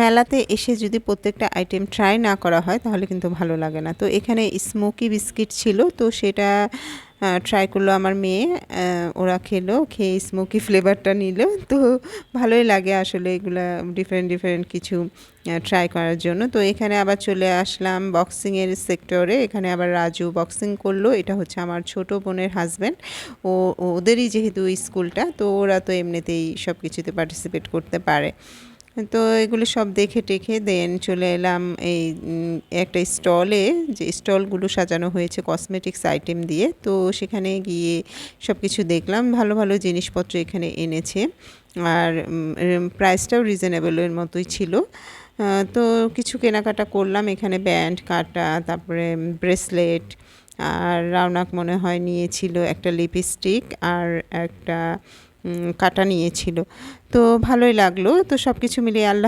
মেলাতে এসে যদি প্রত্যেকটা আইটেম ট্রাই না করা হয় তাহলে কিন্তু ভালো লাগে না। তো এখানে স্মোকি বিস্কিট ছিল, তো সেটা ট্রাই করলো আমার মেয়ে। ওরা খেলো, খেয়ে স্মোকি ফ্লেভারটা নিল। তো ভালোই লাগে আসলে এগুলা ডিফারেন্ট ডিফারেন্ট কিছু ট্রাই করার জন্য। তো এখানে আবার চলে আসলাম বক্সিংয়ের সেক্টরে। এখানে আবার রাজু বক্সিং করলো। এটা হচ্ছে আমার ছোট বোনের হাজব্যান্ড। ওদেরই যেহেতু স্কুলটা, তো ওরা তো এমনিতেই সব কিছুতে পার্টিসিপেট করতে পারে। তো এগুলো সব দেখে টেখে দেন চলে এলাম এই একটা স্টলে, যে স্টলগুলো সাজানো হয়েছে কসমেটিক্স আইটেম দিয়ে। তো সেখানে গিয়ে সব কিছু দেখলাম, ভালো ভালো জিনিসপত্র এখানে এনেছে, আর প্রাইসটাও রিজনেবলের মতোই ছিল। তো কিছু কেনাকাটা করলাম এখানে, ব্যান্ড কাটা, তারপরে ব্রেসলেট, আর রাউনাক মনে হয় নিয়েছিল একটা লিপস্টিক, আর একটা কাটা নিয়েছিল। তো ভালোই লাগলো। তো সব কিছু মিলিয়ে আল্লাহ